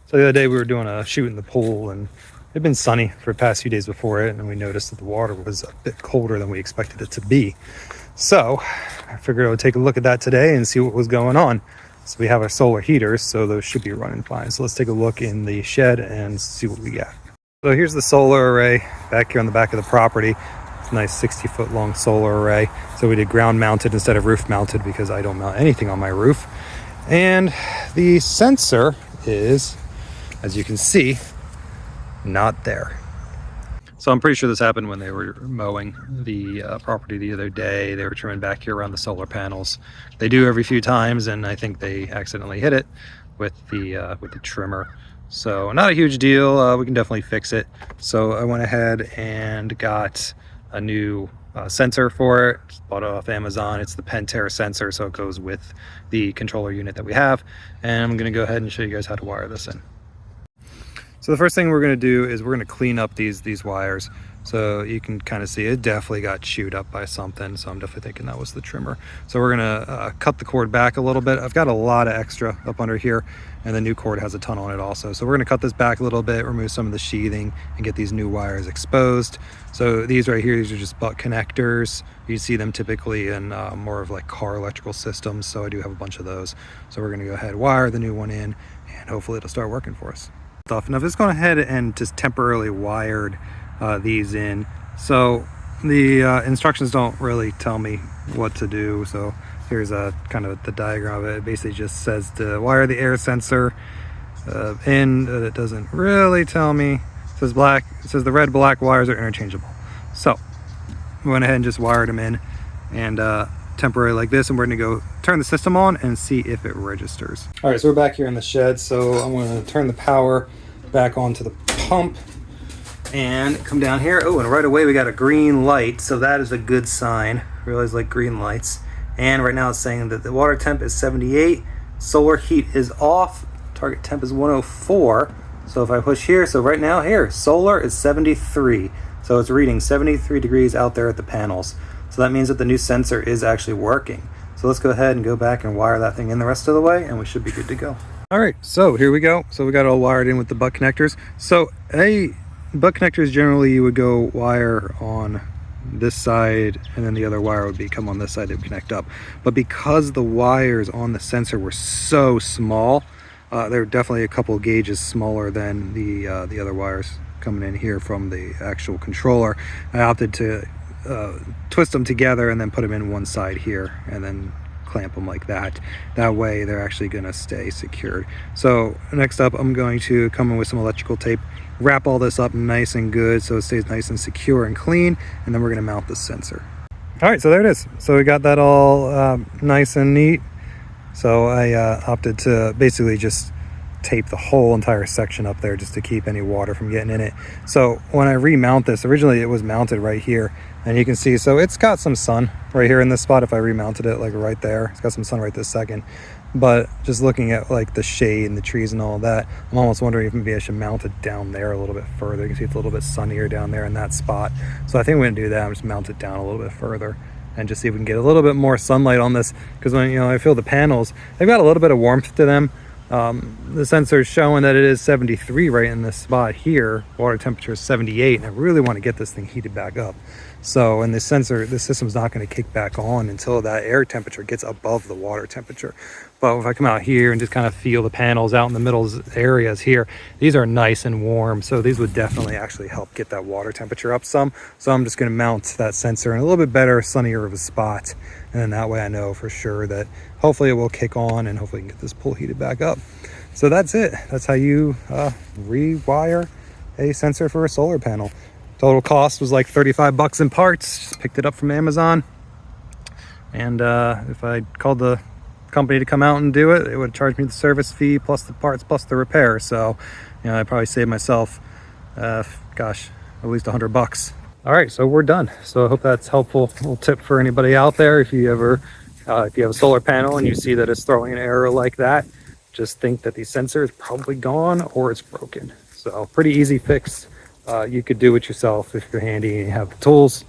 So the other day we were doing a shoot in the pool, and it'd been sunny for the past few days before it, and we noticed that the water was a bit colder than we expected it to be. So I figured I would take a look at that today and see what was going on. So we have our solar heaters, so those should be running fine. So let's take a look in the shed and see what we got. So here's the solar array back here on the back of the property. It's a nice 60-foot long solar array. So we did ground mounted instead of roof mounted because I don't mount anything on my roof. And the sensor is, as you can see, not there. So I'm pretty sure this happened when they were mowing the property the other day. They were trimming back here around the solar panels. They do every few times, and I think they accidentally hit it with the trimmer. So not a huge deal. We can definitely fix it. So I went ahead and got a new sensor for it. Just bought it off Amazon. It's the Pentair sensor, so it goes with the controller unit that we have. And I'm going to go ahead and show you guys how to wire this in. So the first thing we're going to do is we're going to clean up these wires. So you can kind of see it definitely got chewed up by something. So I'm definitely thinking that was the trimmer. So we're going to cut the cord back a little bit. I've got a lot of extra up under here, and the new cord has a ton on it also. So we're going to cut this back a little bit, remove some of the sheathing, and get these new wires exposed. So these right here, these are just butt connectors. You see them typically in more of like car electrical systems. So I do have a bunch of those. So we're going to go ahead, wire the new one in, and hopefully it'll start working for us. Now I've just gone ahead and just temporarily wired these in. So the instructions don't really tell me what to do. So here's a kind of the diagram of it. It basically just says to wire the air sensor in. It doesn't really tell me. It says black. It says the red black wires are interchangeable. So I went ahead and just wired them in, and temporary like this, and we're going to go turn the system on and see if it registers. All right, so we're back here in the shed. So I'm going to turn the power back onto the pump and come down here. Oh, and right away we got a green light, so that is a good sign. I realize like green lights. And right now it's saying that the water temp is 78, solar heat is off, target temp is 104. So if I push here, so right now here, solar is 73. So it's reading 73 degrees out there at the panels. So that means that the new sensor is actually working. So let's go ahead and go back and wire that thing in the rest of the way, and we should be good to go. All right, so here we go. So we got it all wired in with the butt connectors. So butt connectors generally you would go wire on this side, and then the other wire would come on this side to connect up. But because the wires on the sensor were so small, they're definitely a couple gauges smaller than the other wires coming in here from the actual controller. I opted to twist them together and then put them in one side here, and then clamp them like that. That way they're actually going to stay secured. So next up, I'm going to come in with some electrical tape, wrap all this up nice and good so it stays nice and secure and clean, and then we're going to mount the sensor. All right, so there it is. So we got that all nice and neat. So I opted to basically just tape the whole entire section up there just to keep any water from getting in it. So when I remount this, originally it was mounted right here, and you can see, so it's got some sun right here in this spot. If I remounted it like right there, it's got some sun right this second. But just looking at like the shade and the trees and all that, I'm almost wondering if maybe I should mount it down there a little bit further. You can see it's a little bit sunnier down there in that spot. So I think we're gonna do that. I'm just mount it down a little bit further and just see if we can get a little bit more sunlight on this, because when I feel the panels, they've got a little bit of warmth to them. The sensor is showing that it is 73 right in this spot here. Water temperature is 78, and I really want to get this thing heated back up. So, and the system's not going to kick back on until that air temperature gets above the water temperature. But if I come out here and just kind of feel the panels out in the middle areas here, these are nice and warm. So these would definitely actually help get that water temperature up some. So I'm just going to mount that sensor in a little bit better, sunnier of a spot. And then that way I know for sure that hopefully it will kick on and hopefully we can get this pool heated back up. So that's it. That's how you rewire a sensor for a solar panel. Total cost was like 35 bucks in parts. Just picked it up from Amazon. And if I called the company to come out and do it, it would charge me the service fee plus the parts plus the repair. So, I'd probably save myself, at least 100 bucks. All right, so we're done. So I hope that's helpful. A little tip for anybody out there. If you ever, if you have a solar panel and you see that it's throwing an error like that, just think that the sensor is probably gone or it's broken. So pretty easy fix. You could do it yourself if you're handy and you have the tools,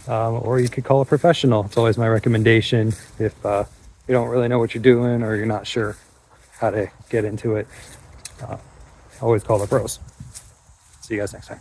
or you could call a professional. It's always my recommendation if you don't really know what you're doing or you're not sure how to get into it. always call the pros. See you guys next time.